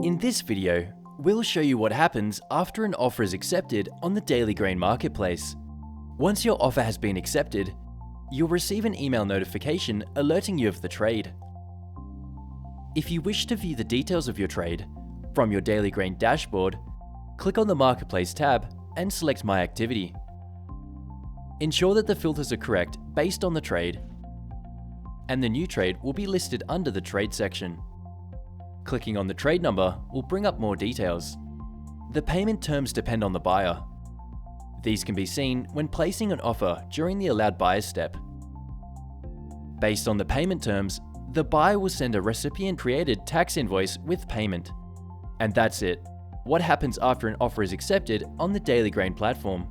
In this video, we'll show you what happens after an offer is accepted on the Daily Grain marketplace. Once your offer has been accepted, you'll receive an email notification alerting you of the trade. If you wish to view the details of your trade from your Daily Grain dashboard, click on the Marketplace tab and select My Activity. Ensure that the filters are correct based on the trade, and the new trade will be listed under the Trade section. Clicking on the trade number will bring up more details. The payment terms depend on the buyer. These can be seen when placing an offer during the Allowed Buyers step. Based on the payment terms, the buyer will send a recipient-created tax invoice with payment. And that's it. What happens after an offer is accepted on the Daily Grain platform?